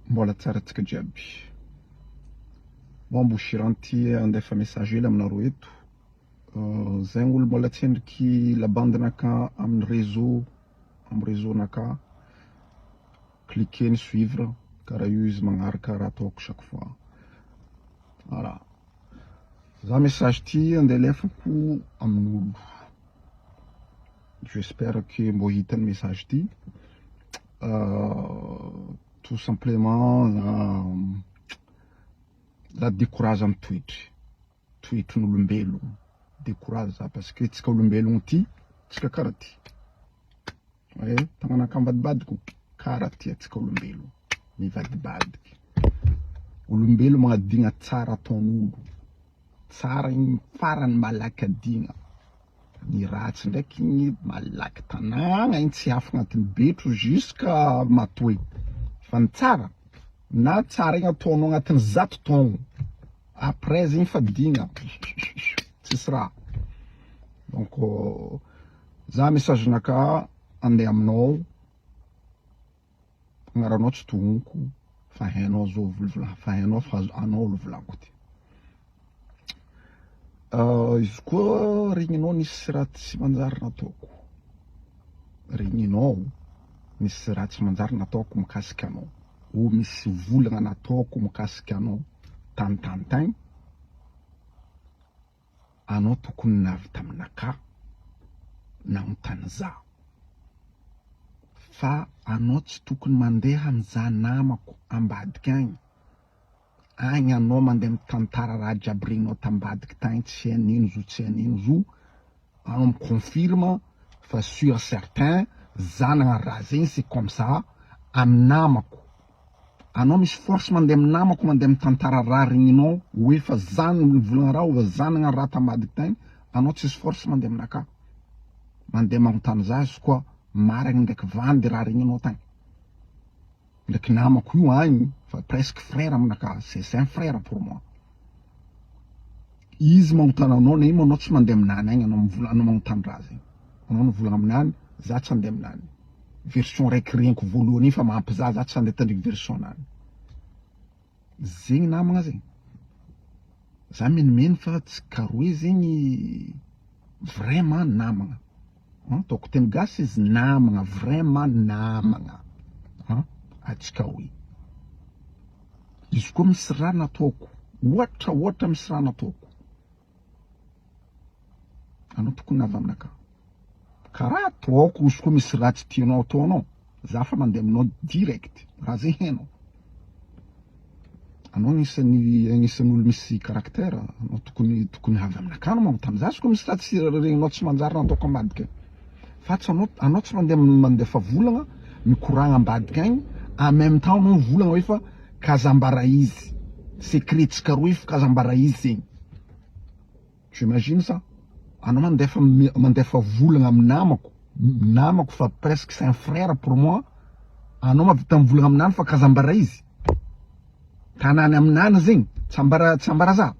mbola tsara tsika jiaby. Mbo shiranty andefa message hely aminareo eto. Zegny olo mbola tsy endriky la bande naka amin'ny réseau naka, cliquez ni suivre karaha io izy magnaraka raha ataoko chaque fois. Voilà. Za message ty andeha alefako amin'olo. J'espère que mbo hitany message ty. Tout simplement la décourage amin'ny toetrin'olombelogno. Décourage za parce que tsika olombelogno ty tsika karaha ty. Tagnanaka ambadibadiko karaha ty tsika olombelogno mivadibadiky. Olombelo magnadigna tsara ataon'olo. Tsara igny farany malaky adigna. Ny ratsy ndraiky igny malaky tanàgna igny tsy afaka agnatin'ny betro jusqu'à matoe. Fa ny tsara na tsara igny ataonao agnatin'ny 100 taogno, après zegny fa digna tsisy raha. Donc za message naka andeha aminao, agnaranao tsy tognoko fa hainao zao volavola, fa hainao fa anao olo volako ty. Izy koa regninao nisy raha tsy manjary nataoko, regninao nisy raha tsy manjary nataoko mikasika anao, o misy volagna nataoko mikasika anao tantantagny, anao tokony navy taminaka nanontany za. Fa anao tsy tokony mandeha mizaha namako ambadika agny. Agny anao mandeha mitantara raha jiaby regninao tambadika tagny, tsy anino zo tsy anino zo. Anao miconfirme fa sûr certain za nagnano raha zegny c'est comme ça amin'ny namako. Anao misy force mandeha amin'ny namako mandeha mitantara raha regninao hoe fa za nivolagna raha ou za nagnano raha tambadika tagny, anao tsisy force mandeha aminaka. Mandeha magnontany za izy koa marigny ndraiky vandy raha regninao tagny. Ndraiky namako io agny fa presque frère aminaka, c'est un frère pour moi. Izy magnontany anao na ino anao tsy mandeha aminany agny, anao mivolagna magnontany raha zegny. Anao mivolagna aminany, za tsy andeha aminany. Version raiky reniko voalohany igny fa mahampy za tsy andeha tandriky version nany. Zegny namagna zegny. Za menimeny fa tsy karoe zegny vraiment namagna. Ataoko teny gasy izy namagna, vraiment namagna. Atsika hoe izy koa misy raha nataoko, ohatra misy raha nataoko, anao tokony avy aminaka. Karaha ataoko izy koa misy raha tsy tianao ataonao, za fa mandeha aminao direct, raha zay hainao. Anao agnisan'ny olo misy caractère, anao tokony avy aminaka anao magnontany za izy koa misy raha tsy regninao tsy manjary nataoko ambadika. Fa tsy anao tsy mandefa volagna mikoragna ambadika agny, en même temps anao volagna hoe fa kazambara izy. Secret tsika roe fa kazambara izy zegny. Tu imagines ça? Anao mandefa volagna amin'ny namako fa presque c'est un frère pour moi. Anao mavita mivolagna aminany fa kazambara izy. Tanany aminany zegny, tsambara za.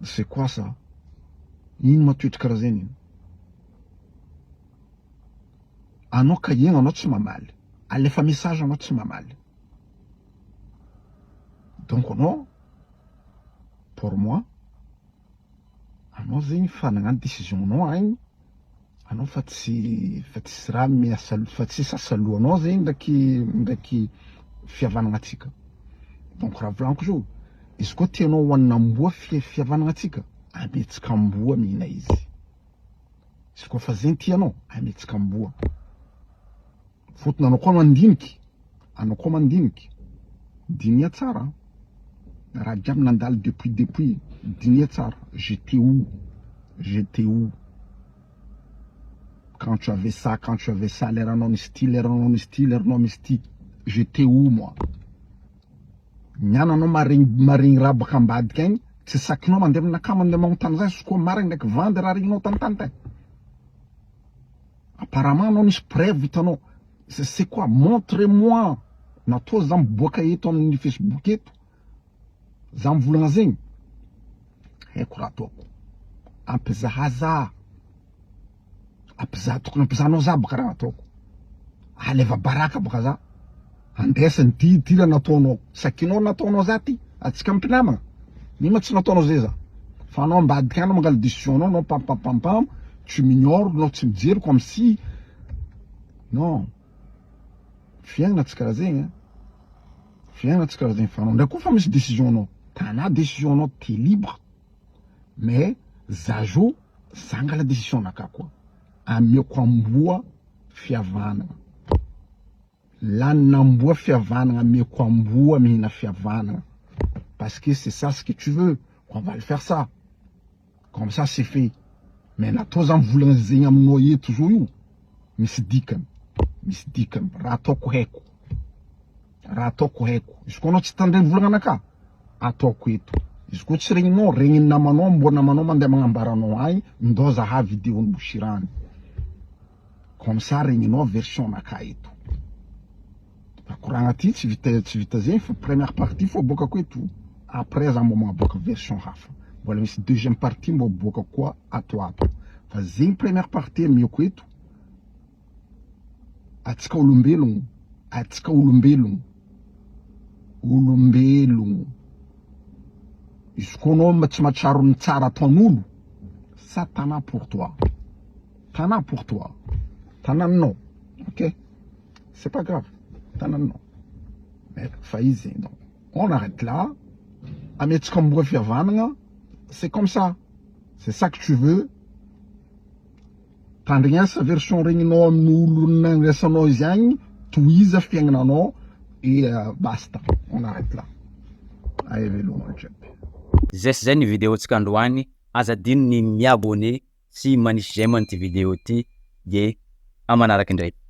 C'est quoi ça? Ino matoetra karaha zegny? Anao kahiagna anao tsy mamaly, alefa message anao tsy mamaly. Donc anao, pour moi, anao zegny fa nagnano décision anao agny, anao fa tsy raha miasa, fa tsy sasalohanao zegny ndraiky fihavanagna atsika. Donc raha volaniko zao, izy koa tianao hoaninamboa fihavanagna atsika, ametsika amboa mihina izy. Izy koa fa zegny tianao, ametsika amboa. Fotony anao koa mandiniky, dinia tsara. Raha jiaby nandalo depuis, dinia tsara. J'étais où? Quand tu avais ça, l'eranao misy ty, j'étais où moi? Niana anao maregny raha baka ambadika agny, tsy sakinao mandeha aminaka mandeha magnontany za izy koa marigny ndraiky vandy raha regninao tantantagny. Apparemment anao misy preuve hitanao. C'est quoi? Montrez-moi. Natao za miboaka eto amin'ny Facebook eto, za mivolagna zegny, haiko raha ataoko. Ampizaha za, tokony ampizahanao za baka raha ataoko. Aleva baraka baka za. andesany tira nataonao sakinao nataonao zaty atsika mpinamagna nima tsy nataonao zay za fa anao ambadika any mangala décision nao pampapampam tsy mignoro nao tsy mijery comme si non fiaigna tsy karaha zegny fiaigna tsy karaha zegny fa anao ndraiky koa fa misy décision nao tana décision nao t'es libre mais za zo zangala décision naka koa amiako amboa fihavanana lanamboa fihavanana amiako amboa mihina fihavanana parce que c'est ça ce que tu veux on va le faire ça comme ça c'est fait mais natao zany volagna zegny aminao eto zo io misy dikany raha ataoko haiko izy koa anao tsy tandreny volagna anaka ataoko eto izy koa tsy regninao namanao mbo namanao mandeha magnambaranao agny ndao zaha vidéo ny Bouchirane comme ça regninao version naka eto akoragna ty tsy vita zegny fa première partie fo abokako eto après za mbo magnaboaka version hafa mbola misy deuxième partie mbo aboaka koa ato fa zegny première partie amiako eto atsika olombelogno izy koa anao tsy mahatsaro ny tsara ataon'olo ça tana pour toi tananinao ok c'est pas grave tananinao mais fa izy zegny donc on arrête là amiatsika amboa fihavanagna c'est comme ça c'est ça que tu veux tandrignasa version regninao amin'olo nagnesanao izy agny tohiza fiaignananao et basta on arrête là ay velomagna jiaby zay zay ny vidéo tsika androany azadino ny miabone sy manisy j'aime an'ity vidéo ty de amanaraka indray